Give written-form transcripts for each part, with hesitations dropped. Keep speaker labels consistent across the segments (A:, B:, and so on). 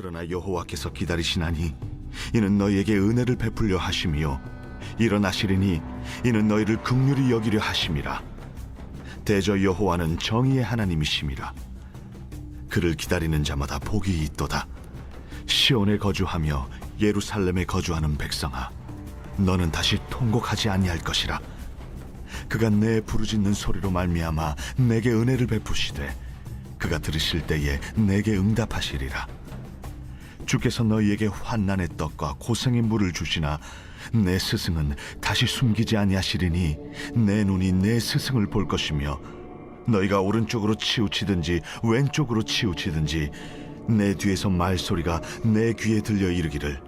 A: 그러나 여호와께서 기다리시나니 이는 너희에게 은혜를 베풀려 하심이요 일어나시리니 이는 너희를 긍휼히 여기려 하심이라. 대저 여호와는 정의의 하나님이심이라. 그를 기다리는 자마다 복이 있도다. 시온에 거주하며 예루살렘에 거주하는 백성아, 너는 다시 통곡하지 아니할 것이라. 그가 내 부르짖는 소리로 말미암아 내게 은혜를 베푸시되 그가 들으실 때에 내게 응답하시리라. 주께서 너희에게 환난의 떡과 고생의 물을 주시나 내 스승은 다시 숨기지 아니하시리니 내 눈이 내 스승을 볼 것이며 너희가 오른쪽으로 치우치든지 왼쪽으로 치우치든지 내 뒤에서 말소리가 내 귀에 들려 이르기를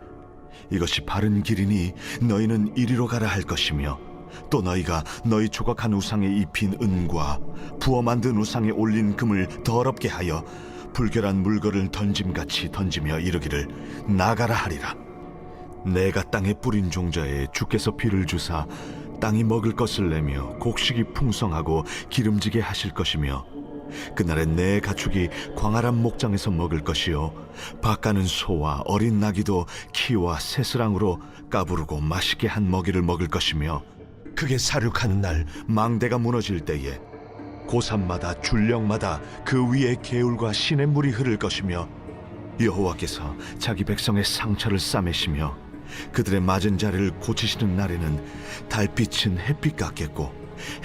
A: 이것이 바른 길이니 너희는 이리로 가라 할 것이며 또 너희가 너희 조각한 우상에 입힌 은과 부어 만든 우상에 올린 금을 더럽게 하여 불결한 물건을 던짐같이 던지며 이르기를 나가라 하리라. 내가 땅에 뿌린 종자에 주께서 비를 주사 땅이 먹을 것을 내며 곡식이 풍성하고 기름지게 하실 것이며 그날에 내 가축이 광활한 목장에서 먹을 것이요 밭가는 소와 어린 나귀도 키와 새스랑으로 까부르고 맛있게 한 먹이를 먹을 것이며 그게 사륙하는 날 망대가 무너질 때에 고산마다 줄령마다 그 위에 개울과 시냇물이 흐를 것이며 여호와께서 자기 백성의 상처를 싸매시며 그들의 맞은 자리를 고치시는 날에는 달빛은 햇빛 같겠고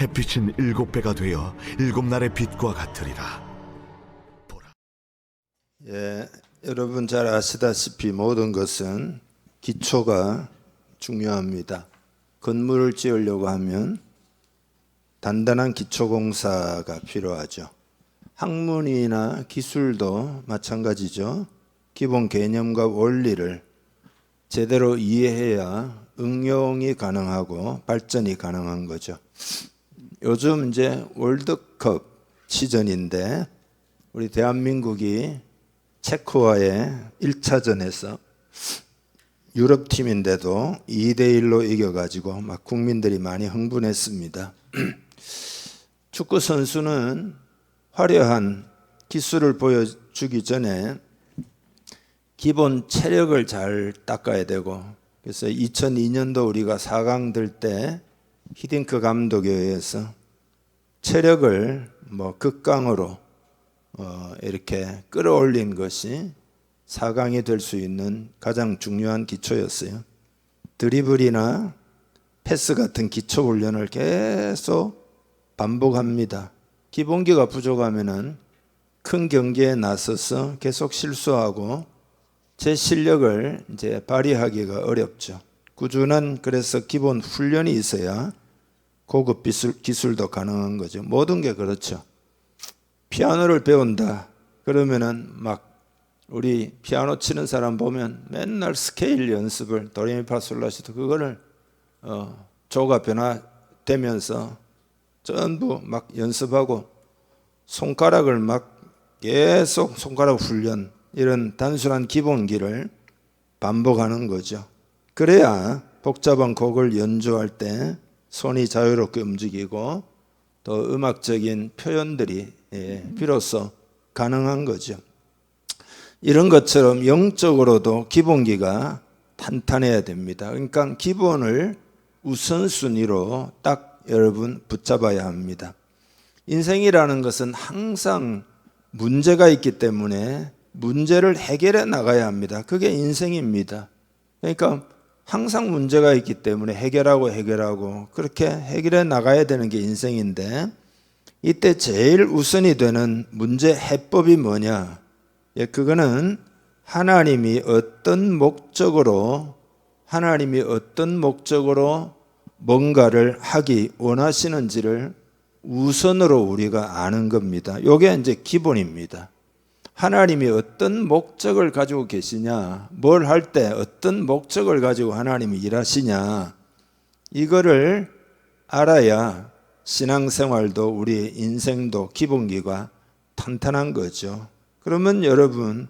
A: 햇빛은 7배가 되어 7날의 빛과 같으리라. 보라.
B: 여러분 잘 아시다시피 모든 것은 기초가 중요합니다. 건물을 지으려고 하면 단단한 기초공사가 필요하죠. 학문이나 기술도 마찬가지죠. 기본 개념과 원리를 제대로 이해해야 응용이 가능하고 발전이 가능한 거죠. 요즘 이제 월드컵 시즌인데 우리 대한민국이 체코와의 1차전에서 유럽팀인데도 2대1로 이겨가지고 막 국민들이 많이 흥분했습니다. 축구 선수는 화려한 기술을 보여주기 전에 기본 체력을 잘 닦아야 되고, 그래서 2002년도 우리가 4강 들 때 히딩크 감독에 의해서 체력을 극강으로 이렇게 끌어올린 것이 4강이 될 수 있는 가장 중요한 기초였어요. 드리블이나 패스 같은 기초 훈련을 계속 반복합니다. 기본기가 부족하면은 큰 경기에 나서서 계속 실수하고 제 실력을 이제 발휘하기가 어렵죠. 꾸준한 그래서 기본 훈련이 있어야 고급 기술도 가능한 거죠. 모든 게 그렇죠. 피아노를 배운다 그러면은 우리 피아노 치는 사람 보면 맨날 스케일 연습을 도레미파솔라시도 그거를 조가 변화되면서 전부 연습하고 손가락을 계속 손가락 훈련 이런 단순한 기본기를 반복하는 거죠. 그래야 복잡한 곡을 연주할 때 손이 자유롭게 움직이고 또 음악적인 표현들이 비로소 가능한 거죠. 이런 것처럼 영적으로도 기본기가 탄탄해야 됩니다. 그러니까 기본을 우선순위로 딱 여러분 붙잡아야 합니다. 인생이라는 것은 항상 문제가 있기 때문에 문제를 해결해 나가야 합니다. 그게 인생입니다. 그러니까 항상 문제가 있기 때문에 해결하고 그렇게 해결해 나가야 되는 게 인생인데, 이때 제일 우선이 되는 문제 해법이 뭐냐? 그거는 하나님이 어떤 목적으로 뭔가를 하기 원하시는지를 우선으로 우리가 아는 겁니다. 이게 이제 기본입니다. 하나님이 어떤 목적을 가지고 계시냐, 뭘 할 때 어떤 목적을 가지고 하나님이 일하시냐, 이거를 알아야 신앙생활도 우리 인생도 기본기가 탄탄한 거죠. 그러면 여러분,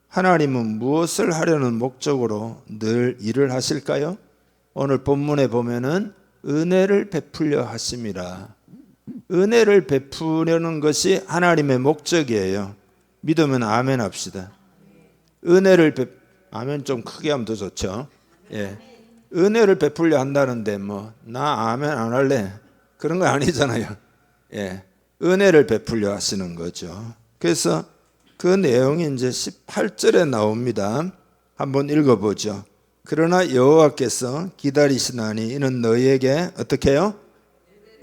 B: 하나님은 무엇을 하려는 목적으로 늘 일을 하실까요? 오늘 본문에 보면은 은혜를 베풀려 하심이라. 은혜를 베푸려는 것이 하나님의 목적이에요. 믿으면 아멘 합시다. 아멘 좀 크게 하면 더 좋죠. 예. 은혜를 베풀려 한다는데 뭐 나 아멘 안 할래 그런 거 아니잖아요. 예. 은혜를 베풀려 하시는 거죠. 그래서 그 내용이 이제 18절에 나옵니다. 한번 읽어보죠. 그러나 여호와께서 기다리시나니 이는 너희에게 어떻게 해요?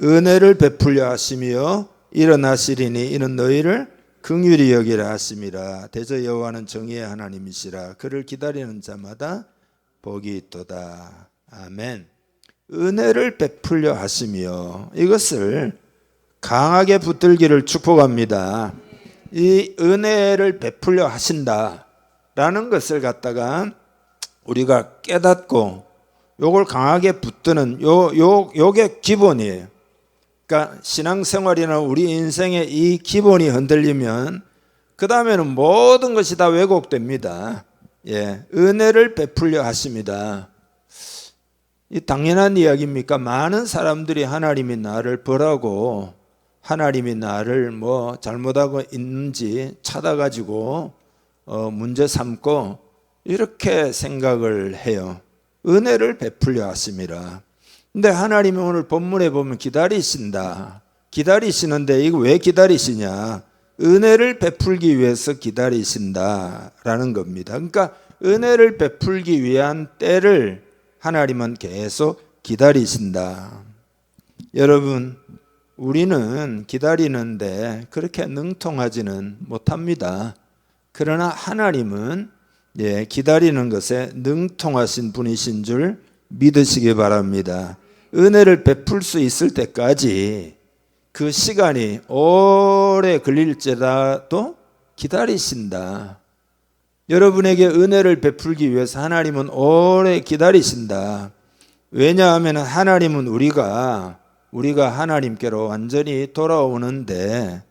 B: 은혜를 베풀려 하시며 일어나시리니 이는 너희를 긍휼히 여기라 하심이라. 대저 여호와는 정의의 하나님이시라. 그를 기다리는 자마다 복이 있도다. 아멘. 은혜를 베풀려 하시며, 이것을 강하게 붙들기를 축복합니다. 이 은혜를 베풀려 하신다라는 것을 갖다가 우리가 깨닫고 요걸 강하게 붙드는 요게 기본이에요. 그러니까 신앙생활이나 우리 인생의 이 기본이 흔들리면 그 다음에는 모든 것이 다 왜곡됩니다. 예, 은혜를 베풀려 하십니다. 이 당연한 이야기입니까? 많은 사람들이 하나님이 나를 벌하고 하나님이 나를 뭐 잘못하고 있는지 찾아가지고 문제 삼고 이렇게 생각을 해요. 은혜를 베풀려 하심이라. 근데 하나님이 오늘 본문에 보면 기다리신다. 기다리시는데 이거 왜 기다리시냐? 은혜를 베풀기 위해서 기다리신다라는 겁니다. 그러니까 은혜를 베풀기 위한 때를 하나님은 계속 기다리신다. 여러분, 우리는 기다리는데 그렇게 능통하지는 못합니다. 그러나 하나님은 기다리는 것에 능통하신 분이신 줄 믿으시기 바랍니다. 은혜를 베풀 수 있을 때까지 그 시간이 오래 걸릴지라도 기다리신다. 여러분에게 은혜를 베풀기 위해서 하나님은 오래 기다리신다. 왜냐하면 하나님은 우리가 하나님께로 완전히 돌아오는데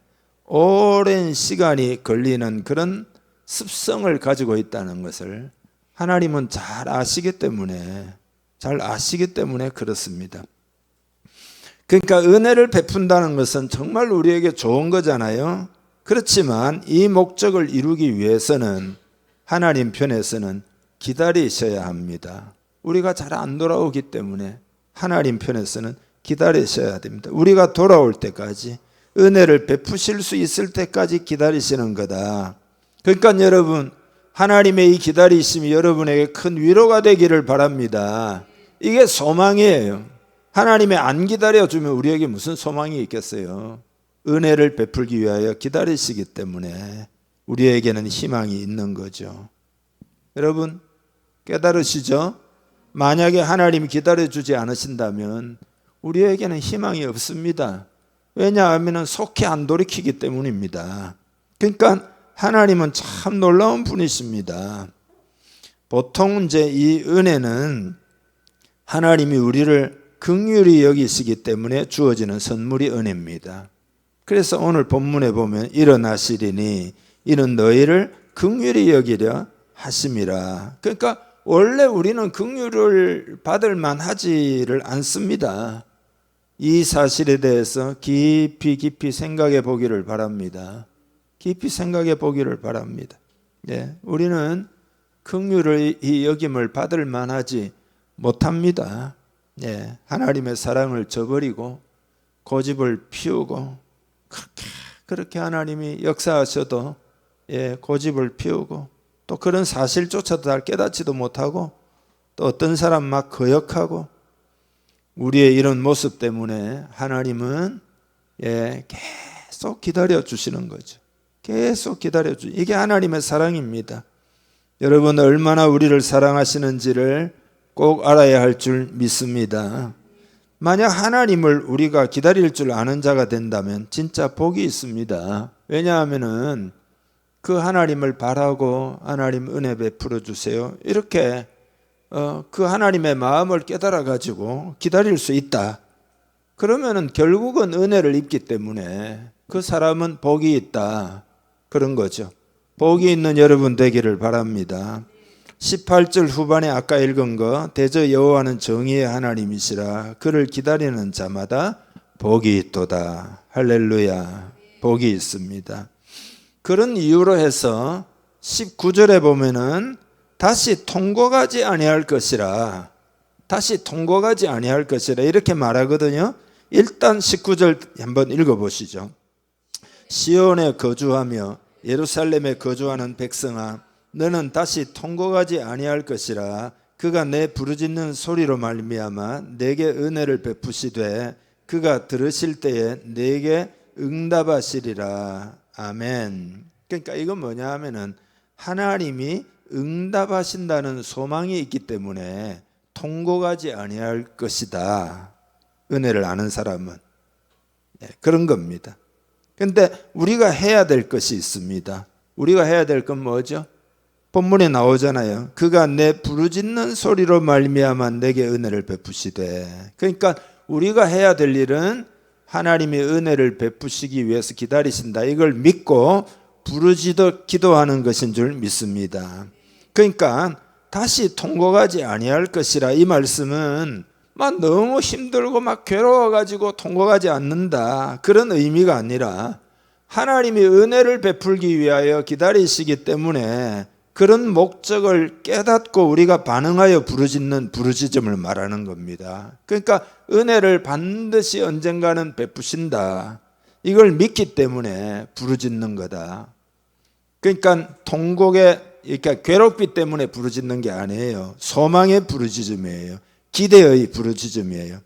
B: 오랜 시간이 걸리는 그런 습성을 가지고 있다는 것을 하나님은 잘 아시기 때문에 그렇습니다. 그러니까 은혜를 베푼다는 것은 정말 우리에게 좋은 거잖아요. 그렇지만 이 목적을 이루기 위해서는 하나님 편에서는 기다리셔야 합니다. 우리가 잘 안 돌아오기 때문에 하나님 편에서는 기다리셔야 됩니다. 우리가 돌아올 때까지, 은혜를 베푸실 수 있을 때까지 기다리시는 거다. 그러니까 여러분, 하나님의 이 기다리심이 여러분에게 큰 위로가 되기를 바랍니다. 이게 소망이에요. 하나님이 안 기다려주면 우리에게 무슨 소망이 있겠어요? 은혜를 베풀기 위하여 기다리시기 때문에 우리에게는 희망이 있는 거죠. 여러분, 깨달으시죠? 만약에 하나님이 기다려주지 않으신다면 우리에게는 희망이 없습니다. 왜냐하면 속히 안 돌이키기 때문입니다. 그러니까 하나님은 참 놀라운 분이십니다. 보통 이제 이 은혜는 하나님이 우리를 긍휼히 여기시기 때문에 주어지는 선물이 은혜입니다. 그래서 오늘 본문에 보면 일어나시리니 이는 너희를 긍휼히 여기려 하심이라. 그러니까 원래 우리는 긍휼을 받을 만하지를 않습니다. 이 사실에 대해서 깊이 생각해 보기를 바랍니다. 깊이 생각해 보기를 바랍니다. 우리는 긍휼의 이 여김을 받을 만하지 못합니다. 하나님의 사랑을 저버리고 고집을 피우고 그렇게 하나님이 역사하셔도 고집을 피우고 또 그런 사실조차도 잘 깨닫지도 못하고 또 어떤 사람 막 거역하고 우리의 이런 모습 때문에 하나님은 계속 기다려 주시는 거죠. 계속 기다려 주. 이게 하나님의 사랑입니다. 여러분 얼마나 우리를 사랑하시는지를 꼭 알아야 할 줄 믿습니다. 만약 하나님을 우리가 기다릴 줄 아는 자가 된다면 진짜 복이 있습니다. 왜냐하면은 그 하나님을 바라고 하나님 은혜 베풀어 주세요. 이렇게 그 하나님의 마음을 깨달아 가지고 기다릴 수 있다. 그러면은 결국은 은혜를 입기 때문에 그 사람은 복이 있다. 그런 거죠. 복이 있는 여러분 되기를 바랍니다. 18절 후반에 아까 읽은 거 대저 여호와는 정의의 하나님이시라 그를 기다리는 자마다 복이 있도다. 할렐루야. 복이 있습니다. 그런 이유로 해서 19절에 보면은 다시 통곡하지 아니할 것이라, 다시 통곡하지 아니할 것이라 이렇게 말하거든요. 일단 19절 한번 읽어보시죠. 시온에 거주하며 예루살렘에 거주하는 백성아, 너는 다시 통곡하지 아니할 것이라. 그가 내 부르짖는 소리로 말미암아 내게 은혜를 베푸시되 그가 들으실 때에 내게 응답하시리라. 아멘. 그러니까 이건 뭐냐 하면은 하나님이 응답하신다는 소망이 있기 때문에 통곡하지 아니할 것이다. 은혜를 아는 사람은 그런 겁니다. 그런데 우리가 해야 될 것이 있습니다. 우리가 해야 될 건 뭐죠? 본문에 나오잖아요. 그가 내 부르짖는 소리로 말미암아 내게 은혜를 베푸시되. 그러니까 우리가 해야 될 일은 하나님이 은혜를 베푸시기 위해서 기다리신다. 이걸 믿고 부르짖어 기도하는 것인 줄 믿습니다. 그러니까 다시 통곡하지 아니할 것이라 이 말씀은 막 너무 힘들고 막 괴로워가지고 통곡하지 않는다 그런 의미가 아니라 하나님이 은혜를 베풀기 위하여 기다리시기 때문에 그런 목적을 깨닫고 우리가 반응하여 부르짖는 부르짖음을 말하는 겁니다. 그러니까 은혜를 반드시 언젠가는 베푸신다. 이걸 믿기 때문에 부르짖는 거다. 그러니까 통곡의, 그러니까 괴롭기 때문에 부르짖는 게 아니에요. 소망의 부르짖음이에요. 기대의 부르짖음이에요.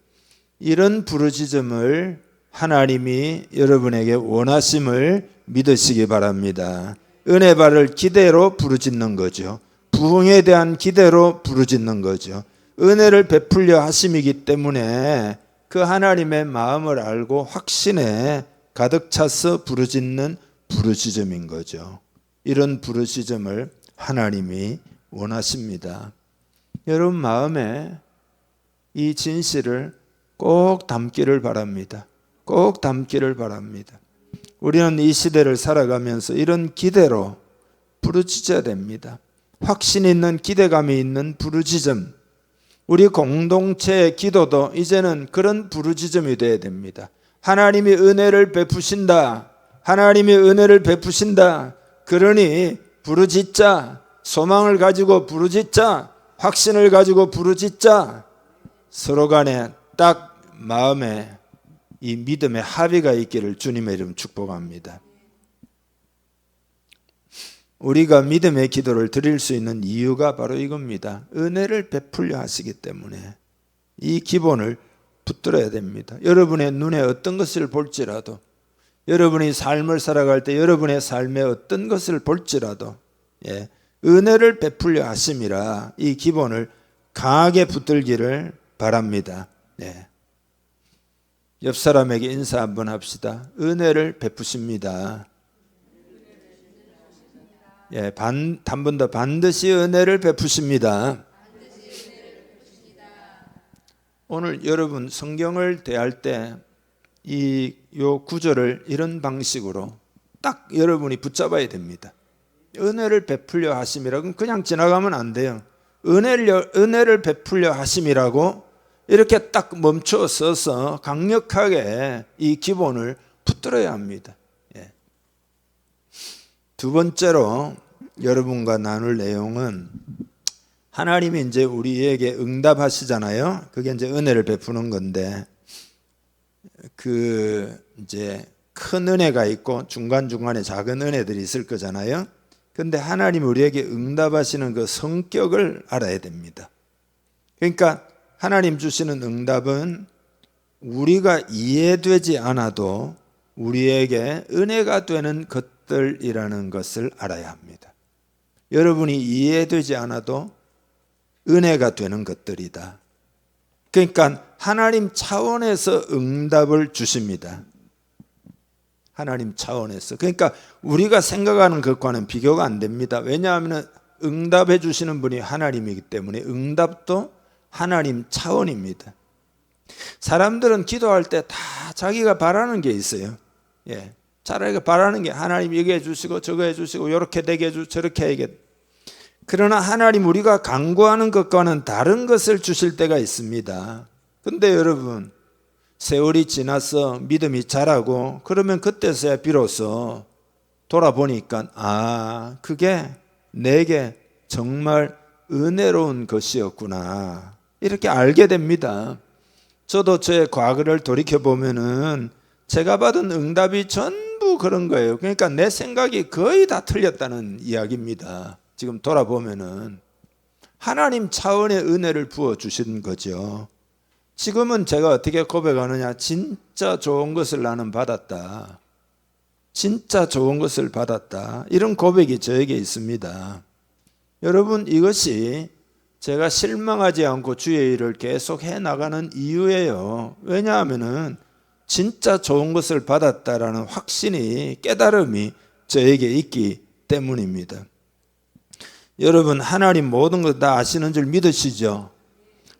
B: 이런 부르짖음을 하나님이 여러분에게 원하심을 믿으시기 바랍니다. 은혜 받을 기대로 부르짖는 거죠. 부흥에 대한 기대로 부르짖는 거죠. 은혜를 베풀려 하심이기 때문에 그 하나님의 마음을 알고 확신에 가득 차서 부르짖는 부르짖음인 거죠. 이런 부르짖음을 하나님이 원하십니다. 여러분 마음에 이 진실을 꼭 담기를 바랍니다. 꼭 담기를 바랍니다. 우리는 이 시대를 살아가면서 이런 기대로 부르짖어야 됩니다. 확신 있는 기대감이 있는 부르짖음. 우리 공동체의 기도도 이제는 그런 부르짖음이 되어야 됩니다. 하나님이 은혜를 베푸신다. 하나님이 은혜를 베푸신다. 그러니 부르짖자. 소망을 가지고 부르짖자. 확신을 가지고 부르짖자. 서로 간에 딱 마음에 이 믿음의 합의가 있기를 주님의 이름 축복합니다. 우리가 믿음의 기도를 드릴 수 있는 이유가 바로 이겁니다. 은혜를 베풀려 하시기 때문에 이 기본을 붙들어야 됩니다. 여러분의 눈에 어떤 것을 볼지라도, 여러분이 삶을 살아갈 때 여러분의 삶에 어떤 것을 볼지라도 은혜를 베풀려 하심이라 이 기본을 강하게 붙들기를 바랍니다. 옆 사람에게 인사 한번 합시다. 은혜를 베푸십니다. 한 번 더 반드시 은혜를 베푸십니다. 오늘 여러분 성경을 대할 때 요 구절을 이런 방식으로 딱 여러분이 붙잡아야 됩니다. 은혜를 베풀려 하심이라고 그냥 지나가면 안 돼요. 은혜를 베풀려 하심이라고 이렇게 딱 멈춰 서서 강력하게 이 기본을 붙들어야 합니다. 두 번째로 여러분과 나눌 내용은 하나님이 이제 우리에게 응답하시잖아요. 그게 이제 은혜를 베푸는 건데 이제 큰 은혜가 있고 중간중간에 작은 은혜들이 있을 거잖아요. 근데 하나님이 우리에게 응답하시는 그 성격을 알아야 됩니다. 그러니까 하나님 주시는 응답은 우리가 이해되지 않아도 우리에게 은혜가 되는 것들이라는 것을 알아야 합니다. 여러분이 이해되지 않아도 은혜가 되는 것들이다. 그러니까 하나님 차원에서 응답을 주십니다. 하나님 차원에서. 그러니까 우리가 생각하는 것과는 비교가 안 됩니다. 왜냐하면 응답해 주시는 분이 하나님이기 때문에 응답도 하나님 차원입니다. 사람들은 기도할 때 다 자기가 바라는 게 있어요. 자기가 바라는 게 하나님 이거 해주시고 저거 해주시고 이렇게 되게 해주시고 저렇게 해게. 그러나 하나님 우리가 간구하는 것과는 다른 것을 주실 때가 있습니다. 근데 여러분 세월이 지나서 믿음이 자라고 그러면 그때서야 비로소 돌아보니까 그게 내게 정말 은혜로운 것이었구나, 이렇게 알게 됩니다. 저도 제 과거를 돌이켜보면은 제가 받은 응답이 전부 그런 거예요. 그러니까 내 생각이 거의 다 틀렸다는 이야기입니다. 지금 돌아보면은 하나님 차원의 은혜를 부어주신 거죠. 지금은 제가 어떻게 고백하느냐, 진짜 좋은 것을 나는 받았다, 진짜 좋은 것을 받았다, 이런 고백이 저에게 있습니다. 여러분, 이것이 제가 실망하지 않고 주의 일을 계속 해나가는 이유예요. 왜냐하면 진짜 좋은 것을 받았다라는 확신이, 깨달음이 저에게 있기 때문입니다. 여러분, 하나님 모든 것 다 아시는 줄 믿으시죠?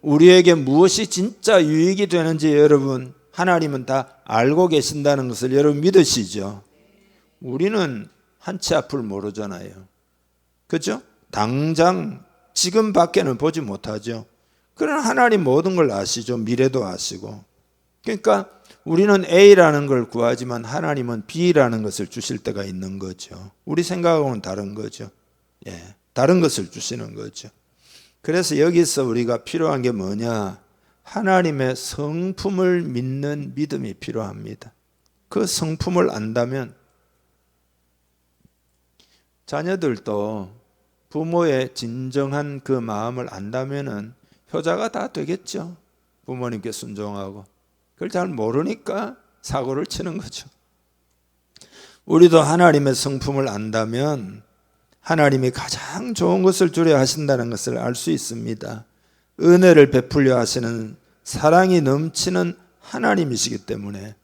B: 우리에게 무엇이 진짜 유익이 되는지 여러분, 하나님은 다 알고 계신다는 것을 여러분 믿으시죠? 우리는 한 치 앞을 모르잖아요. 그렇죠? 당장 지금 밖에는 보지 못하죠. 그러나 하나님 모든 걸 아시죠. 미래도 아시고. 그러니까 우리는 A라는 걸 구하지만 하나님은 B라는 것을 주실 때가 있는 거죠. 우리 생각하고는 다른 거죠. 예, 다른 것을 주시는 거죠. 그래서 여기서 우리가 필요한 게 뭐냐? 하나님의 성품을 믿는 믿음이 필요합니다. 그 성품을 안다면 자녀들도 부모의 진정한 그 마음을 안다면은 효자가 다 되겠죠. 부모님께 순종하고. 그걸 잘 모르니까 사고를 치는 거죠. 우리도 하나님의 성품을 안다면 하나님이 가장 좋은 것을 주려 하신다는 것을 알 수 있습니다. 은혜를 베풀려 하시는 사랑이 넘치는 하나님이시기 때문에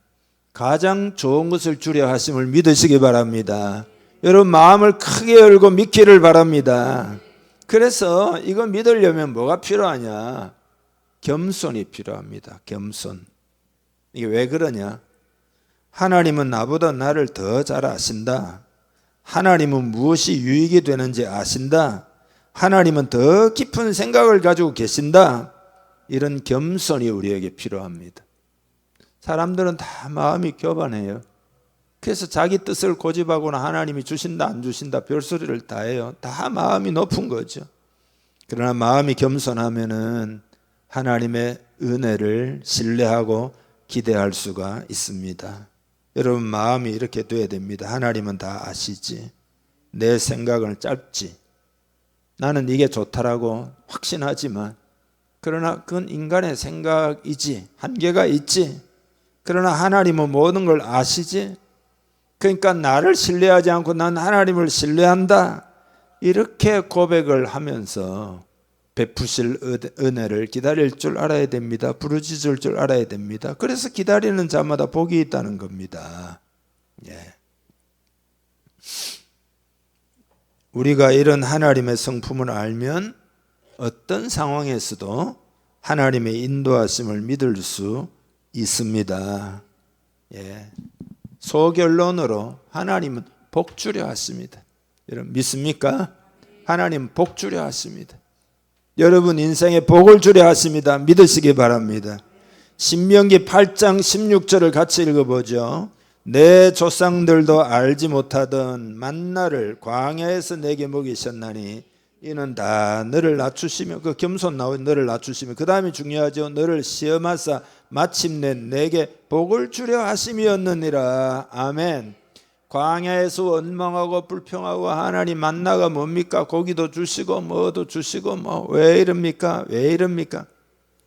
B: 가장 좋은 것을 주려 하심을 믿으시기 바랍니다. 여러분, 마음을 크게 열고 믿기를 바랍니다. 그래서 이거 믿으려면 뭐가 필요하냐? 겸손이 필요합니다. 겸손. 이게 왜 그러냐? 하나님은 나보다 나를 더 잘 아신다. 하나님은 무엇이 유익이 되는지 아신다. 하나님은 더 깊은 생각을 가지고 계신다. 이런 겸손이 우리에게 필요합니다. 사람들은 다 마음이 교만해요. 그래서 자기 뜻을 고집하거나 하나님이 주신다 안 주신다 별소리를 다 해요. 다 마음이 높은 거죠. 그러나 마음이 겸손하면은 하나님의 은혜를 신뢰하고 기대할 수가 있습니다. 여러분, 마음이 이렇게 돼야 됩니다. 하나님은 다 아시지. 내 생각은 짧지. 나는 이게 좋다라고 확신하지만 그러나 그건 인간의 생각이지. 한계가 있지. 그러나 하나님은 모든 걸 아시지. 그러니까 나를 신뢰하지 않고 난 하나님을 신뢰한다. 이렇게 고백을 하면서 베푸실 은혜를 기다릴 줄 알아야 됩니다. 부르짖을 줄 알아야 됩니다. 그래서 기다리는 자마다 복이 있다는 겁니다. 예. 우리가 이런 하나님의 성품을 알면 어떤 상황에서도 하나님의 인도하심을 믿을 수 있습니다. 예. 소결론으로 하나님은 복 주려 하십니다. 여러분 믿습니까? 하나님 복 주려 하십니다. 여러분 인생에 복을 주려 하십니다. 믿으시기 바랍니다. 신명기 8장 16절을 같이 읽어보죠. 내 조상들도 알지 못하던 만나를 광야에서 내게 먹이셨나니 이는 다 너를 낮추시며, 그 겸손 나오는 너를 낮추시며, 그 다음에 중요하죠. 너를 시험하사 마침내 내게 복을 주려 하심이었느니라. 아멘. 광야에서 원망하고 불평하고 하나님 만나가 뭡니까? 고기도 주시고 뭐도 주시고 왜 이럽니까? 왜 이럽니까?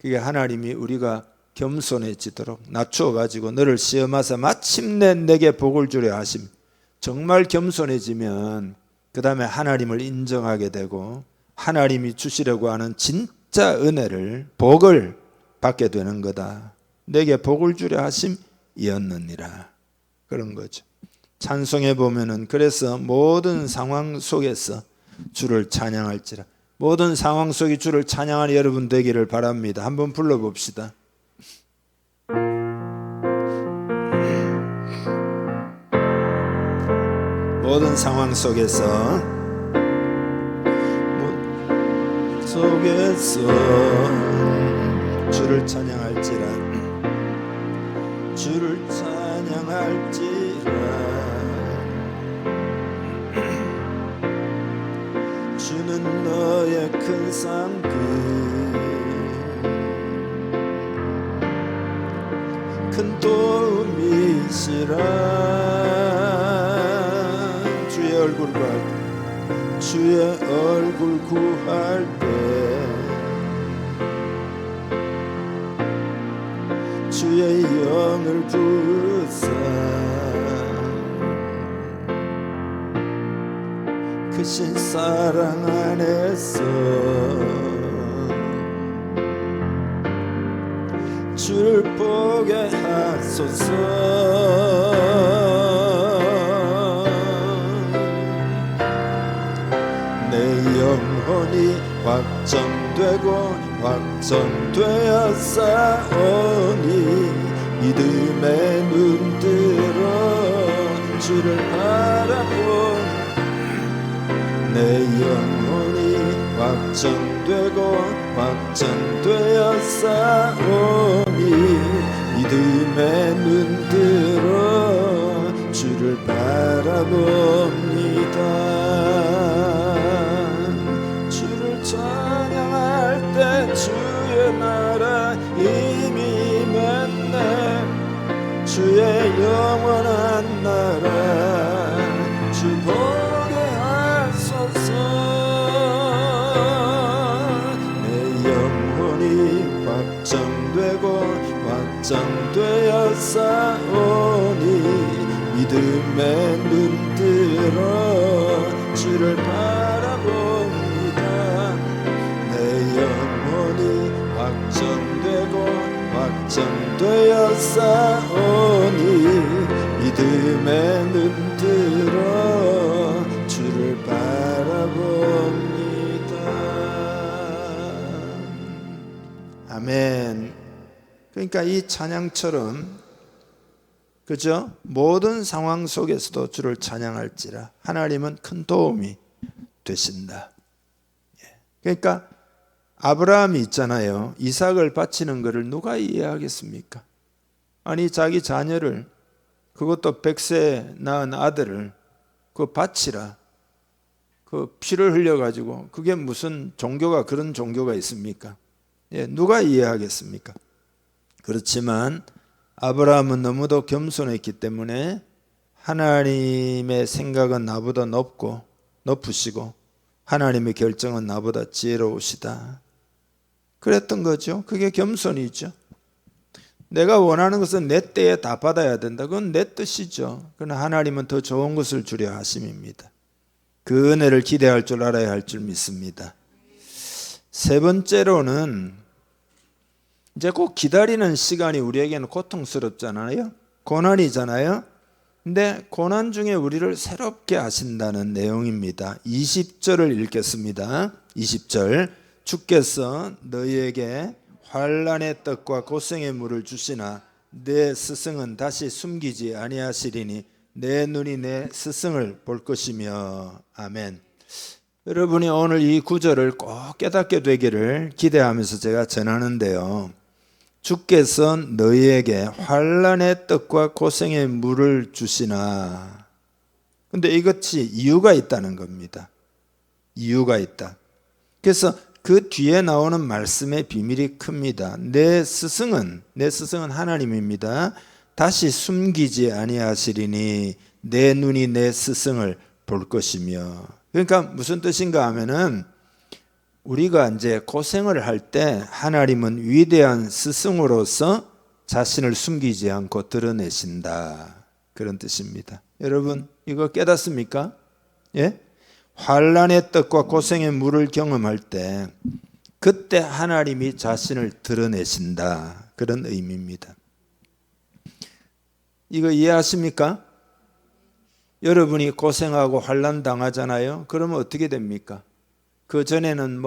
B: 그게 하나님이 우리가 겸손해지도록 낮추어 가지고 너를 시험하사 마침내 내게 복을 주려 하심. 정말 겸손해지면 그 다음에 하나님을 인정하게 되고 하나님이 주시려고 하는 진짜 은혜를, 복을 받게 되는 거다. 내게 복을 주려 하심이었느니라. 그런 거죠. 찬송해 보면은 그래서 모든 상황 속에서 주를 찬양할지라. 모든 상황 속에 주를 찬양하는 여러분 되기를 바랍니다. 한번 불러봅시다. 모든 상황 속에서 주를 찬양할지라. 주를 찬양할지라. 세상 큰 도움이시라. 주의 얼굴 구할 때, 주의 얼굴 구할 때 주의 영을 부사 크신 사랑 안에서 주를 보게 하소서. 내 영혼이 확정되고 확정되었사오니 믿음의 눈들어 주를 바라보. 내 영혼이 확정되고 확정되었사오니 믿음의 눈들어 주를 바라봅니다. 주를 찬양할 때 주의 나라 이미 맺네. 주의 영원한 나라 주 보게 하소서. 내 영혼이 확정되고 확정되었사오니 믿음의 눈들어 주를 바라봅니다. 내 영혼이 확정되고 확정되었사오니 믿음의 눈들어 주를 바라봅니다. 아멘. 그러니까 이 찬양처럼, 그죠? 모든 상황 속에서도 주를 찬양할지라 하나님은 큰 도움이 되신다. 그러니까 아브라함이 있잖아요. 이삭을 바치는 것을 누가 이해하겠습니까? 아니 자기 자녀를, 그것도 100세 낳은 아들을 그 바치라, 그 피를 흘려가지고, 그게 무슨 종교가, 그런 종교가 있습니까? 누가 이해하겠습니까? 그렇지만 아브라함은 너무도 겸손했기 때문에 하나님의 생각은 나보다 높으시고 하나님의 결정은 나보다 지혜로우시다, 그랬던 거죠. 그게 겸손이죠. 내가 원하는 것은 내 때에 다 받아야 된다, 그건 내 뜻이죠. 그러나 하나님은 더 좋은 것을 주려 하심입니다. 그 은혜를 기대할 줄 알아야 할 줄 믿습니다. 세 번째로는, 이제 꼭 기다리는 시간이 우리에게는 고통스럽잖아요. 고난이잖아요. 근데 고난 중에 우리를 새롭게 하신다는 내용입니다. 20절을 읽겠습니다. 20절. 주께서 너희에게 환난의 떡과 고생의 물을 주시나 내 스승은 다시 숨기지 아니하시리니 내 눈이 내 스승을 볼 것이며. 아멘. 여러분이 오늘 이 구절을 꼭 깨닫게 되기를 기대하면서 제가 전하는데요. 주께서 너희에게 환난의 떡과 고생의 물을 주시나. 근데 이것이 이유가 있다는 겁니다. 이유가 있다. 그래서 그 뒤에 나오는 말씀의 비밀이 큽니다. 내 스승은 하나님입니다. 다시 숨기지 아니하시리니 내 눈이 내 스승을 볼 것이며. 그러니까 무슨 뜻인가 하면은, 우리가 이제 고생을 할 때 하나님은 위대한 스승으로서 자신을 숨기지 않고 드러내신다, 그런 뜻입니다. 여러분 이거 깨닫습니까? 예? 환난의 떡과 고생의 물을 경험할 때 그때 하나님이 자신을 드러내신다, 그런 의미입니다. 이거 이해하십니까? 여러분이 고생하고 환난 당하잖아요. 그러면 어떻게 됩니까? 그 전에는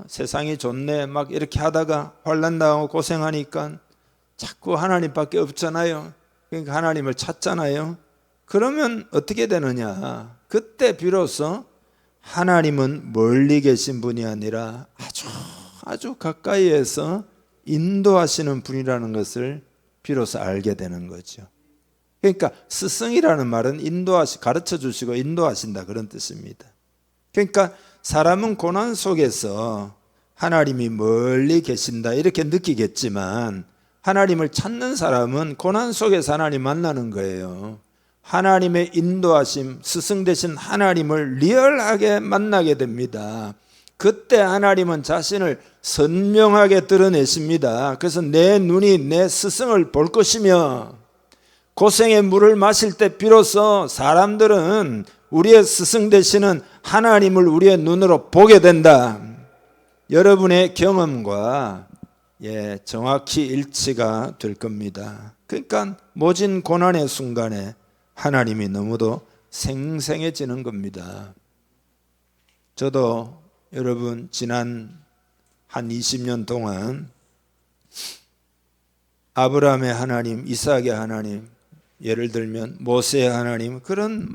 B: 세상이 좋네 막 이렇게 하다가 환난 당하고 고생하니까 자꾸 하나님밖에 없잖아요. 그러니까 하나님을 찾잖아요. 그러면 어떻게 되느냐? 그때 비로소 하나님은 멀리 계신 분이 아니라 아주 가까이에서 인도하시는 분이라는 것을 비로소 알게 되는 거죠. 그러니까 스승이라는 말은 가르쳐 주시고 인도하신다, 그런 뜻입니다. 그러니까 사람은 고난 속에서 하나님이 멀리 계신다 이렇게 느끼겠지만 하나님을 찾는 사람은 고난 속에서 하나님 만나는 거예요. 하나님의 인도하심, 스승 되신 하나님을 리얼하게 만나게 됩니다. 그때 하나님은 자신을 선명하게 드러내십니다. 그래서 내 눈이 내 스승을 볼 것이며 고생의 물을 마실 때 비로소 사람들은 우리의 스승 되시는 하나님을 우리의 눈으로 보게 된다. 여러분의 경험과 정확히 일치가 될 겁니다. 그러니까 모진 고난의 순간에 하나님이 너무도 생생해지는 겁니다. 저도 여러분 지난 한 20년 동안 아브라함의 하나님, 이삭의 하나님, 예를 들면 모세의 하나님, 그런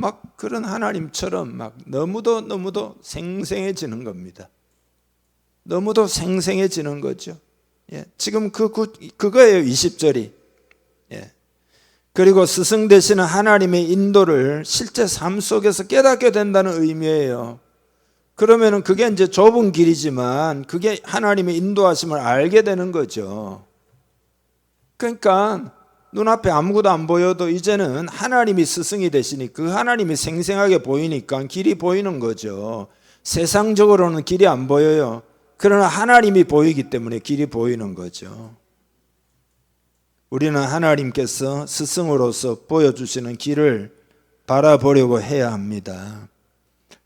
B: 하나님처럼 너무도 생생해지는 겁니다. 너무도 생생해지는 거죠. 지금 그거예요, 20절이. 그리고 스승 되시는 하나님의 인도를 실제 삶 속에서 깨닫게 된다는 의미예요. 그러면은 그게 이제 좁은 길이지만 그게 하나님의 인도하심을 알게 되는 거죠. 그러니까 눈앞에 아무것도 안 보여도 이제는 하나님이 스승이 되시니 그 하나님이 생생하게 보이니까 길이 보이는 거죠. 세상적으로는 길이 안 보여요. 그러나 하나님이 보이기 때문에 길이 보이는 거죠. 우리는 하나님께서 스승으로서 보여주시는 길을 바라보려고 해야 합니다.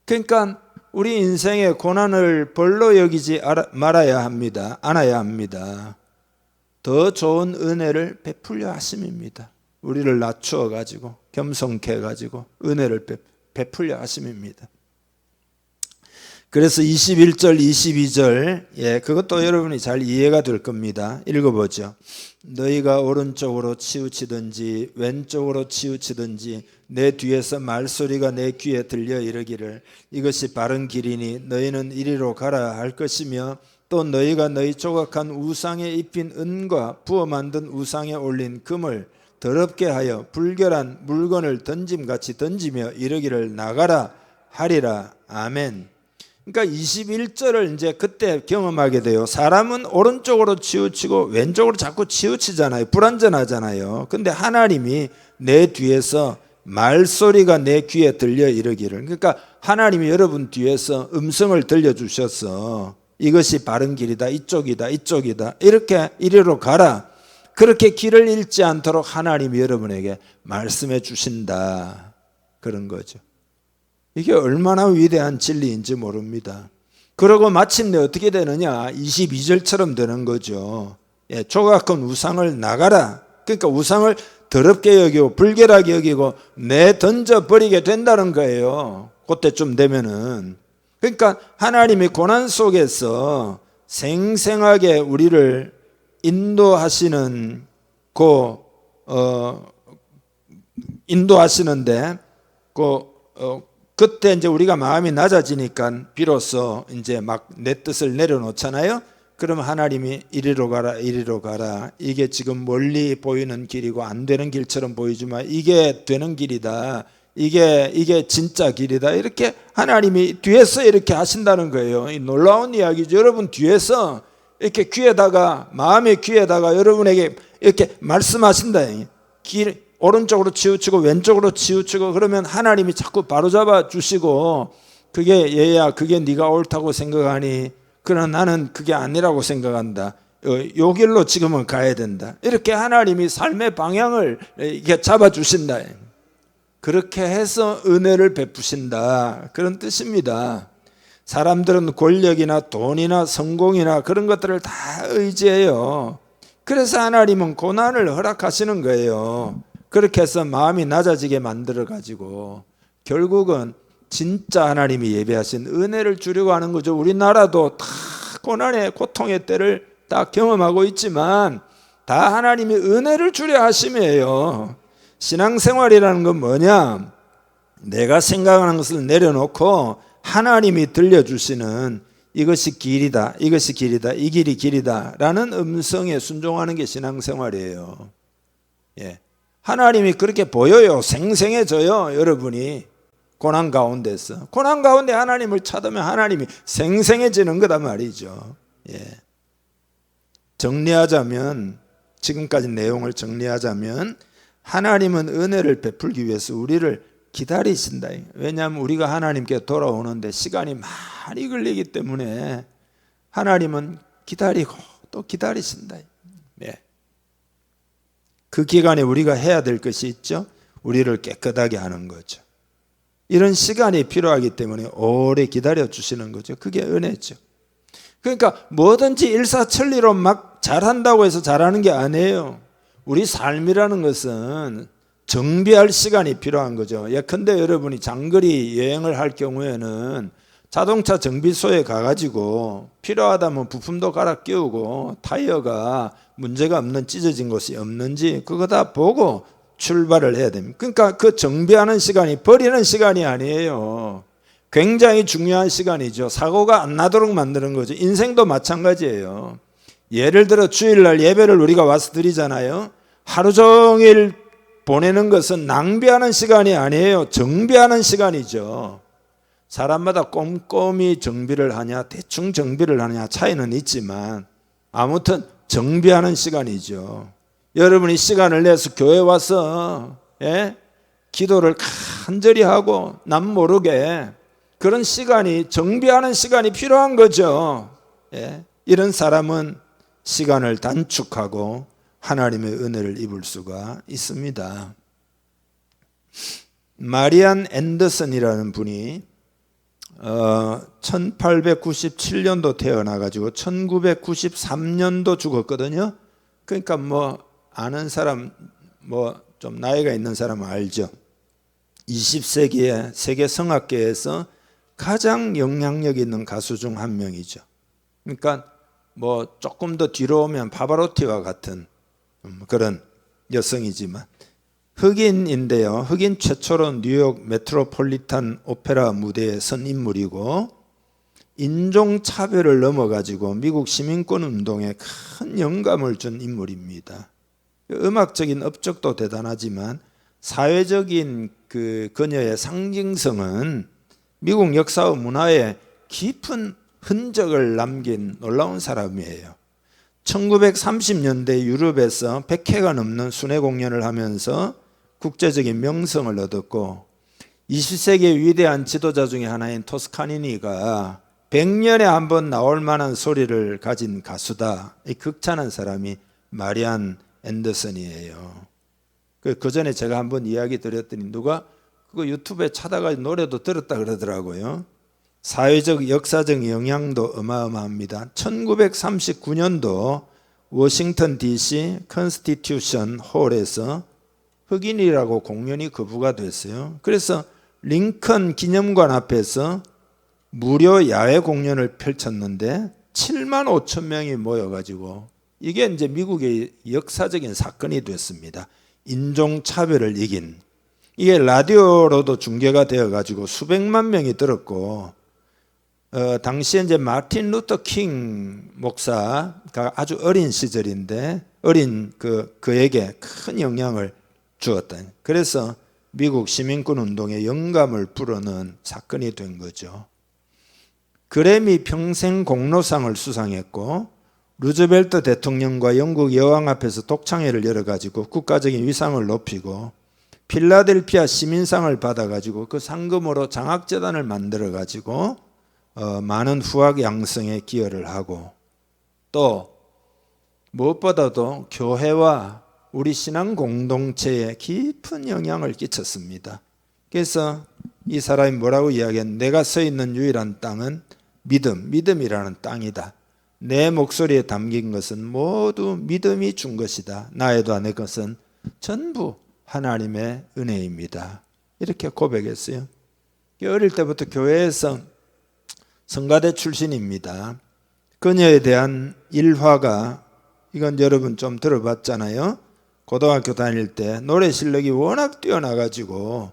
B: 그러니까 우리 인생의 고난을 벌로 여기지 말아야 합니다. 안아야 합니다. 더 좋은 은혜를 베풀려 하심입니다. 우리를 낮추어 가지고 겸손케 해 가지고 은혜를 베풀려 하심입니다. 그래서 21절 22절 그것도 여러분이 잘 이해가 될 겁니다. 읽어보죠. 너희가 오른쪽으로 치우치든지 왼쪽으로 치우치든지 내 뒤에서 말소리가 내 귀에 들려 이르기를 이것이 바른 길이니 너희는 이리로 가라 할 것이며 또 너희가 너희 조각한 우상에 입힌 은과 부어 만든 우상에 올린 금을 더럽게 하여 불결한 물건을 던짐같이 던지며 이르기를 나가라 하리라. 아멘. 그러니까 21절을 이제 그때 경험하게 돼요. 사람은 오른쪽으로 치우치고 왼쪽으로 자꾸 치우치잖아요. 불완전하잖아요. 근데 하나님이 내 뒤에서 말소리가 내 귀에 들려 이르기를, 그러니까 하나님이 여러분 뒤에서 음성을 들려주셔서 이것이 바른 길이다, 이쪽이다, 이쪽이다, 이렇게 이리로 가라, 그렇게 길을 잃지 않도록 하나님이 여러분에게 말씀해 주신다, 그런 거죠. 이게 얼마나 위대한 진리인지 모릅니다. 그러고 마침내 어떻게 되느냐, 22절처럼 되는 거죠. 조각한 우상을 나가라. 그러니까 우상을 더럽게 여기고 불결하게 여기고 내던져버리게 된다는 거예요. 그때쯤 되면은. 그러니까 하나님이 고난 속에서 생생하게 우리를 인도하시는 인도하시는데 그때 이제 우리가 마음이 낮아지니까 비로소 이제 막 내 뜻을 내려놓잖아요. 그러면 하나님이 이리로 가라, 이리로 가라. 이게 지금 멀리 보이는 길이고 안 되는 길처럼 보이지만 이게 되는 길이다. 이게 진짜 길이다. 이렇게 하나님이 뒤에서 이렇게 하신다는 거예요. 이 놀라운 이야기죠. 여러분 뒤에서 이렇게 귀에다가, 마음의 귀에다가 여러분에게 이렇게 말씀하신다. 오른쪽으로 치우치고 왼쪽으로 치우치고 그러면 하나님이 자꾸 바로잡아 주시고, 그게 얘야, 그게 네가 옳다고 생각하니 그러나 나는 그게 아니라고 생각한다. 요 길로 지금은 가야 된다. 이렇게 하나님이 삶의 방향을 이렇게 잡아주신다. 그렇게 해서 은혜를 베푸신다, 그런 뜻입니다. 사람들은 권력이나 돈이나 성공이나 그런 것들을 다 의지해요. 그래서 하나님은 고난을 허락하시는 거예요. 그렇게 해서 마음이 낮아지게 만들어가지고 결국은 진짜 하나님이 예배하신 은혜를 주려고 하는 거죠. 우리나라도 다 고난의 고통의 때를 다 경험하고 있지만 다 하나님이 은혜를 주려 하심이에요. 신앙생활이라는 건 뭐냐? 내가 생각하는 것을 내려놓고 하나님이 들려주시는 이것이 길이다, 이것이 길이다, 이 길이 길이다 라는 음성에 순종하는 게 신앙생활이에요. 하나님이 그렇게 보여요. 생생해져요, 여러분이. 고난 가운데서. 고난 가운데 하나님을 찾으면 하나님이 생생해지는 거다 말이죠. 예. 정리하자면, 지금까지 내용을 정리하자면, 하나님은 은혜를 베풀기 위해서 우리를 기다리신다. 왜냐하면 우리가 하나님께 돌아오는데 시간이 많이 걸리기 때문에 하나님은 기다리고 또 기다리신다. 네. 그 기간에 우리가 해야 될 것이 있죠. 우리를 깨끗하게 하는 거죠. 이런 시간이 필요하기 때문에 오래 기다려 주시는 거죠. 그게 은혜죠. 그러니까 뭐든지 일사천리로 막 잘한다고 해서 잘하는 게 아니에요. 우리 삶이라는 것은 정비할 시간이 필요한 거죠. 예컨대 여러분이 장거리 여행을 할 경우에는 자동차 정비소에 가가지고 필요하다면 부품도 갈아 끼우고 타이어가 문제가 없는 찢어진 곳이 없는지 그거 다 보고 출발을 해야 됩니다. 그러니까 그 정비하는 시간이 버리는 시간이 아니에요. 굉장히 중요한 시간이죠. 사고가 안 나도록 만드는 거죠. 인생도 마찬가지예요. 예를 들어 주일날 예배를 우리가 와서 드리잖아요. 하루 종일 보내는 것은 낭비하는 시간이 아니에요. 정비하는 시간이죠. 사람마다 꼼꼼히 정비를 하냐 대충 정비를 하냐 차이는 있지만 아무튼 정비하는 시간이죠. 여러분이 시간을 내서 교회 와서 기도를 간절히 하고 남 모르게 그런 시간이 정비하는 시간이 필요한 거죠. 이런 사람은 시간을 단축하고 하나님의 은혜를 입을 수가 있습니다. 마리안 앤더슨이라는 분이 1897년도 태어나가지고 1993년도 죽었거든요. 그러니까 뭐 아는 사람, 뭐 좀 나이가 있는 사람은 알죠. 20세기에 세계 성악계에서 가장 영향력 있는 가수 중 한 명이죠. 그러니까 뭐 조금 더 뒤로 오면 파바로티와 같은 그런 여성이지만 흑인인데요. 흑인 최초로 뉴욕 메트로폴리탄 오페라 무대에 선 인물이고 인종차별을 넘어가지고 미국 시민권 운동에 큰 영감을 준 인물입니다. 음악적인 업적도 대단하지만 사회적인 그 그녀의 상징성은 미국 역사와 문화에 깊은 흔적을 남긴 놀라운 사람이에요. 1930년대 유럽에서 100회가 넘는 순회 공연을 하면서 국제적인 명성을 얻었고 20세기의 위대한 지도자 중에 하나인 토스카니니가 100년에 한 번 나올 만한 소리를 가진 가수다. 이 극찬한 사람이 마리안 앤더슨이에요. 그 전에 제가 한번 이야기 드렸더니 누가 그거 유튜브에 찾아가지고 노래도 들었다 그러더라고요. 사회적 역사적 영향도 어마어마합니다. 1939년도 워싱턴 DC 컨스티튜션 홀에서 흑인이라고 공연이 거부가 됐어요. 그래서 링컨 기념관 앞에서 무료 야외 공연을 펼쳤는데 7만 5천 명이 모여가지고 이게 이제 미국의 역사적인 사건이 됐습니다. 인종차별을 이긴. 이게 라디오로도 중계가 되어가지고 수백만 명이 들었고 당시에 이제 마틴 루터 킹 목사가 아주 어린 시절인데 어린 그에게 큰 영향을 주었다. 그래서 미국 시민권 운동에 영감을 불어넣은 사건이 된 거죠. 그래미 평생 공로상을 수상했고 루즈벨트 대통령과 영국 여왕 앞에서 독창회를 열어가지고 국가적인 위상을 높이고 필라델피아 시민상을 받아가지고 그 상금으로 장학재단을 만들어가지고 많은 후학 양성에 기여를 하고 또 무엇보다도 교회와 우리 신앙 공동체에 깊은 영향을 끼쳤습니다. 그래서 이 사람이 뭐라고 이야기했는데 내가 서 있는 유일한 땅은 믿음이라는 땅이다. 내 목소리에 담긴 것은 모두 믿음이 준 것이다. 나에도 안 내 것은 전부 하나님의 은혜입니다. 이렇게 고백했어요. 어릴 때부터 교회에서 성가대 출신입니다. 그녀에 대한 일화가 이건 여러분 좀 들어봤잖아요. 고등학교 다닐 때 노래 실력이 워낙 뛰어나가지고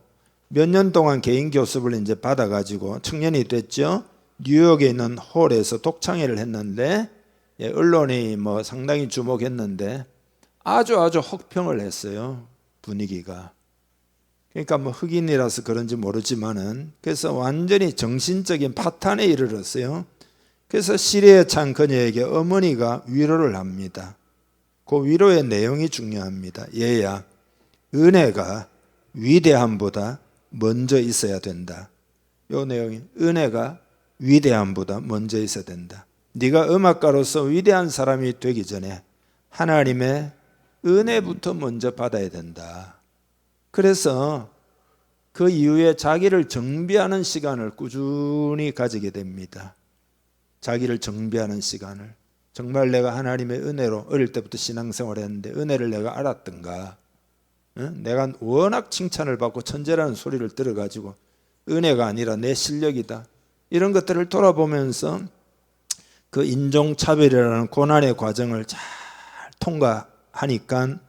B: 몇 년 동안 개인 교습을 이제 받아가지고 청년이 됐죠. 뉴욕에 있는 홀에서 독창회를 했는데 언론이 뭐 상당히 주목했는데 아주 혹평을 했어요. 분위기가. 그러니까 뭐 흑인이라서 그런지 모르지만은 그래서 완전히 정신적인 파탄에 이르렀어요. 그래서 시리에 찬 그녀에게 어머니가 위로를 합니다. 그 위로의 내용이 중요합니다. 얘야, 은혜가 위대함보다 먼저 있어야 된다. 요 내용이 은혜가 위대함보다 먼저 있어야 된다. 네가 음악가로서 위대한 사람이 되기 전에 하나님의 은혜부터 먼저 받아야 된다. 그래서 그 이후에 자기를 정비하는 시간을 꾸준히 가지게 됩니다. 자기를 정비하는 시간을. 정말 내가 하나님의 은혜로 어릴 때부터 신앙생활을 했는데 은혜를 내가 알았던가? 내가 워낙 칭찬을 받고 천재라는 소리를 들어가지고 은혜가 아니라 내 실력이다. 이런 것들을 돌아보면서 그 인종차별이라는 고난의 과정을 잘 통과하니까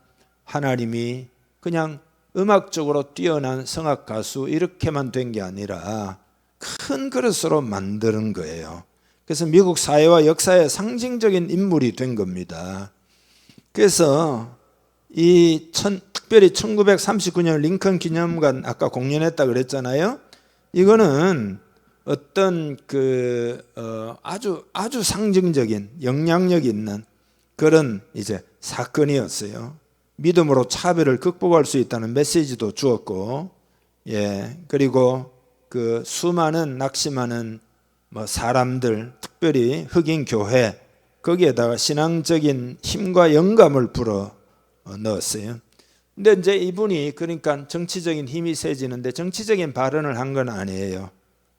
B: 하나님이 그냥 음악적으로 뛰어난 성악 가수 이렇게만 된 게 아니라 큰 그릇으로 만드는 거예요. 그래서 미국 사회와 역사의 상징적인 인물이 된 겁니다. 그래서 특별히 1939년 링컨 기념관 아까 공연했다 그랬잖아요. 이거는 어떤 아주 상징적인 영향력 있는 그런 이제 사건이었어요. 믿음으로 차별을 극복할 수 있다는 메시지도 주었고, 그리고 그 수많은 낙심하는 사람들, 특별히 흑인 교회 거기에다가 신앙적인 힘과 영감을 불어 넣었어요. 근데 이제 이분이 그러니까 정치적인 힘이 세지는데 정치적인 발언을 한 건 아니에요.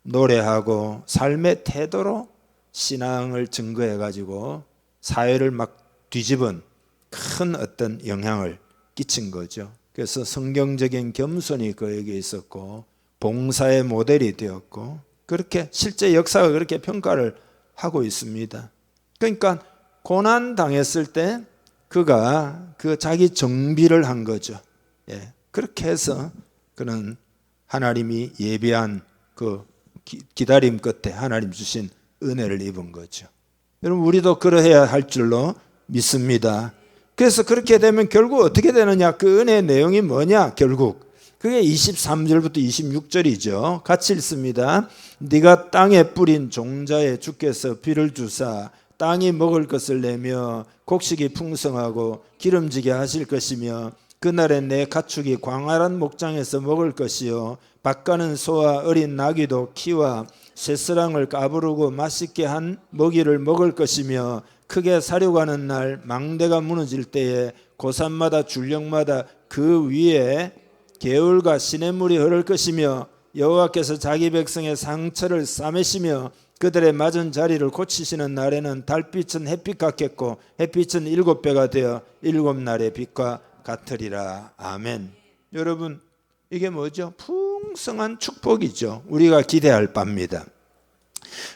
B: 노래하고 삶의 태도로 신앙을 증거해 가지고 사회를 막 뒤집은 큰 어떤 영향을 끼친 거죠. 그래서 성경적인 겸손이 그에게 있었고 봉사의 모델이 되었고 그렇게 실제 역사가 그렇게 평가를 하고 있습니다. 그러니까 고난 당했을 때 그가 그 자기 정비를 한 거죠. 그렇게 해서 그는 하나님이 예비한 그 기다림 끝에 하나님 주신 은혜를 입은 거죠. 여러분 우리도 그러해야 할 줄로 믿습니다. 그래서 그렇게 되면 결국 어떻게 되느냐? 그 은혜의 내용이 뭐냐? 결국 그게 23절부터 26절이죠. 같이 읽습니다. 네가 땅에 뿌린 종자에 주께서 비를 주사 땅이 먹을 것을 내며 곡식이 풍성하고 기름지게 하실 것이며 그날에 내 가축이 광활한 목장에서 먹을 것이요 밭가는 소와 어린 나귀도 키와 쇠스랑을 까부르고 맛있게 한 먹이를 먹을 것이며 크게 사려가는 날 망대가 무너질 때에 고산마다 줄령마다 그 위에 개울과 시냇물이 흐를 것이며 여호와께서 자기 백성의 상처를 싸매시며 그들의 맞은 자리를 고치시는 날에는 달빛은 햇빛 같겠고 햇빛은 7배가 되어 7날의 빛과 같으리라. 아멘. 여러분 이게 뭐죠? 풍성한 축복이죠. 우리가 기대할 바입니다.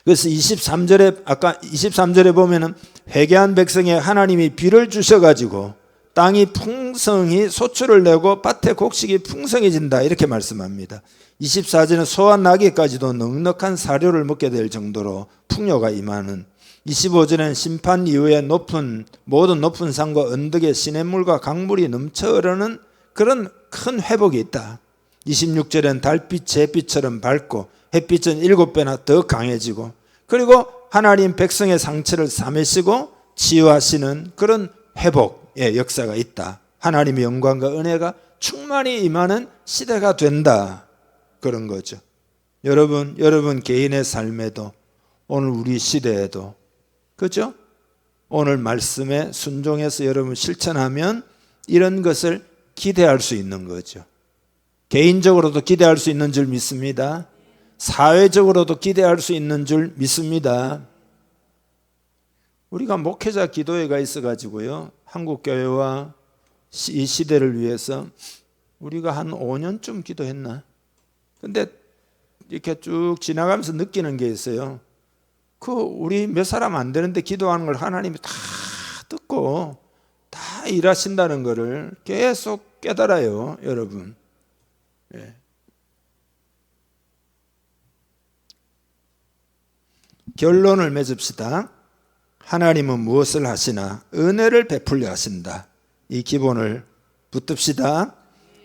B: 그래서 23절에 아까 23절에 보면은 회개한 백성에 하나님이 비를 주셔가지고 땅이 풍성히 소출을 내고 밭에 곡식이 풍성해진다 이렇게 말씀합니다. 24절은 소와 나귀까지도 넉넉한 사료를 먹게 될 정도로 풍요가 임하는 25절은 심판 이후에 모든 높은 산과 언덕에 시냇물과 강물이 넘쳐 흐르는 그런 큰 회복이 있다. 26절은 달빛 잿빛처럼 밝고 햇빛은 7배나 더 강해지고 그리고 하나님 백성의 상처를 싸매시고 치유하시는 그런 회복의 역사가 있다. 하나님의 영광과 은혜가 충만히 임하는 시대가 된다. 그런 거죠. 여러분 개인의 삶에도 오늘 우리 시대에도 그죠? 오늘 말씀에 순종해서 여러분 실천하면 이런 것을 기대할 수 있는 거죠. 개인적으로도 기대할 수 있는 줄 믿습니다. 사회적으로도 기대할 수 있는 줄 믿습니다. 우리가 목회자 기도회가 있어가지고요 한국교회와 이 시대를 위해서 우리가 한 5년쯤 기도했나? 근데 이렇게 쭉 지나가면서 느끼는 게 있어요. 우리 몇 사람 안 되는데 기도하는 걸 하나님이 다 듣고 다 일하신다는 것을 계속 깨달아요, 여러분. 결론을 맺읍시다. 하나님은 무엇을 하시나? 은혜를 베풀려 하신다. 이 기본을 붙듭시다.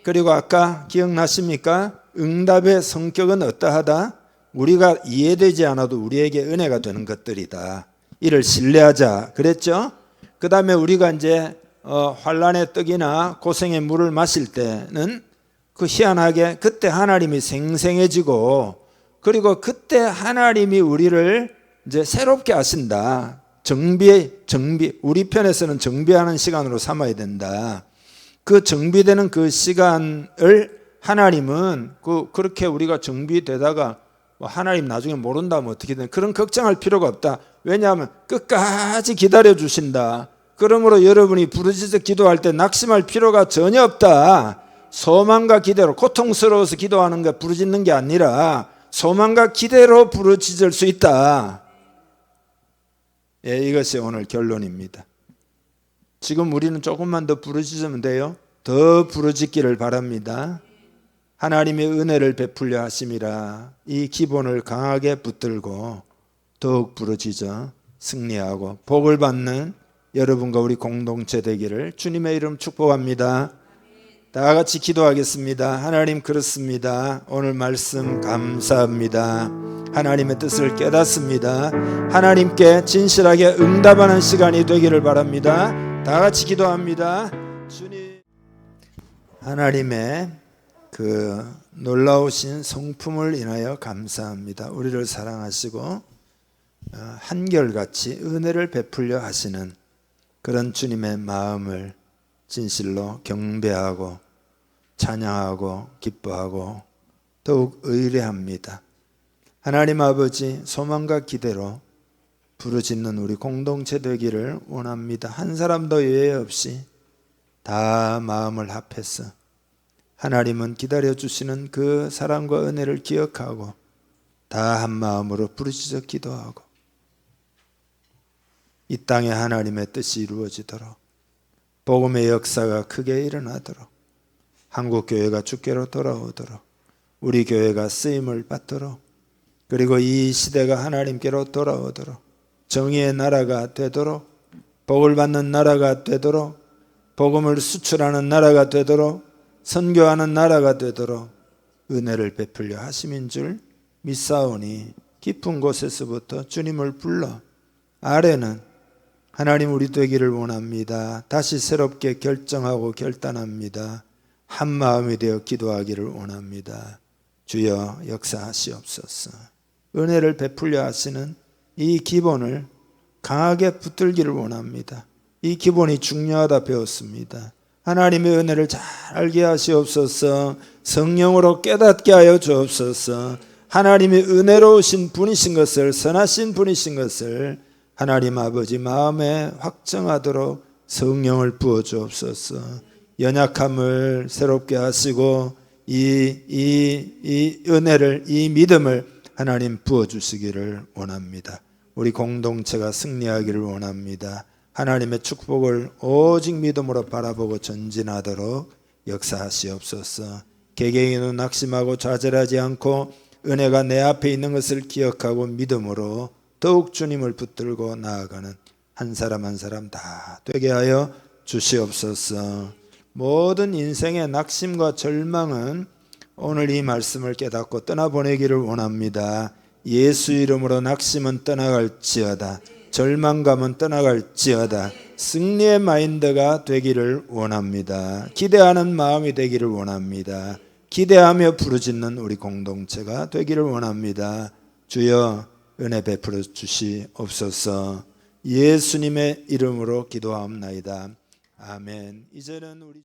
B: 그리고 아까 기억나십니까? 응답의 성격은 어떠하다? 우리가 이해되지 않아도 우리에게 은혜가 되는 것들이다. 이를 신뢰하자 그랬죠? 그 다음에 우리가 이제 환난의 떡이나 고생의 물을 마실 때는 그 희한하게 그때 하나님이 생생해지고, 그리고 그때 하나님이 우리를 이제 새롭게 하신다. 정비, 우리 편에서는 정비하는 시간으로 삼아야 된다. 그 정비되는 그 시간을 하나님은 그렇게 우리가 정비되다가 하나님 나중에 모른다면 어떻게든 그런 걱정할 필요가 없다. 왜냐하면 끝까지 기다려 주신다. 그러므로 여러분이 부르짖어 기도할 때 낙심할 필요가 전혀 없다. 소망과 기대로, 고통스러워서 기도하는 게 부르짖는 게 아니라 소망과 기대로 부르짖을 수 있다. 예, 이것이 오늘 결론입니다. 지금 우리는 조금만 더 부르짖으면 돼요. 더 부르짖기를 바랍니다. 하나님의 은혜를 베풀려 하심이라. 이 기본을 강하게 붙들고 더욱 부르짖어 승리하고 복을 받는 여러분과 우리 공동체 되기를 주님의 이름 축복합니다. 다 같이 기도하겠습니다. 하나님, 그렇습니다. 오늘 말씀 감사합니다. 하나님의 뜻을 깨닫습니다. 하나님께 진실하게 응답하는 시간이 되기를 바랍니다. 다 같이 기도합니다. 주님, 하나님의 그 놀라우신 성품을 인하여 감사합니다. 우리를 사랑하시고 한결같이 은혜를 베풀려 하시는 그런 주님의 마음을 진실로 경배하고 찬양하고 기뻐하고 더욱 의뢰합니다. 하나님 아버지, 소망과 기대로 부르짖는 우리 공동체 되기를 원합니다. 한 사람도 예외 없이 다 마음을 합해서 하나님은 기다려주시는 그 사랑과 은혜를 기억하고 다 한 마음으로 부르짖어 기도하고 이 땅에 하나님의 뜻이 이루어지도록, 복음의 역사가 크게 일어나도록, 한국교회가 주께로 돌아오도록, 우리 교회가 쓰임을 받도록, 그리고 이 시대가 하나님께로 돌아오도록, 정의의 나라가 되도록, 복을 받는 나라가 되도록, 복음을 수출하는 나라가 되도록, 선교하는 나라가 되도록 은혜를 베풀려 하심인 줄 믿사오니 깊은 곳에서부터 주님을 불러 아래는 하나님 우리 되기를 원합니다. 다시 새롭게 결정하고 결단합니다. 한 마음이 되어 기도하기를 원합니다. 주여 역사하시옵소서. 은혜를 베풀려 하시는 이 기본을 강하게 붙들기를 원합니다. 이 기본이 중요하다 배웠습니다. 하나님의 은혜를 잘 알게 하시옵소서. 성령으로 깨닫게 하여 주옵소서. 하나님이 은혜로우신 분이신 것을, 선하신 분이신 것을 하나님 아버지 마음에 확정하도록 성령을 부어 주옵소서. 연약함을 새롭게 하시고 이 은혜를, 이 믿음을 하나님 부어 주시기를 원합니다. 우리 공동체가 승리하기를 원합니다. 하나님의 축복을 오직 믿음으로 바라보고 전진하도록 역사하시옵소서. 개개인은 낙심하고 좌절하지 않고 은혜가 내 앞에 있는 것을 기억하고 믿음으로 더욱 주님을 붙들고 나아가는 한 사람 한 사람 다 되게 하여 주시옵소서. 모든 인생의 낙심과 절망은 오늘 이 말씀을 깨닫고 떠나보내기를 원합니다. 예수 이름으로 낙심은 떠나갈지어다. 절망감은 떠나갈지어다. 승리의 마인드가 되기를 원합니다. 기대하는 마음이 되기를 원합니다. 기대하며 부르짖는 우리 공동체가 되기를 원합니다. 주여 은혜 베풀어 주시옵소서. 예수님의 이름으로 기도하옵나이다. 아멘. 이제는 우리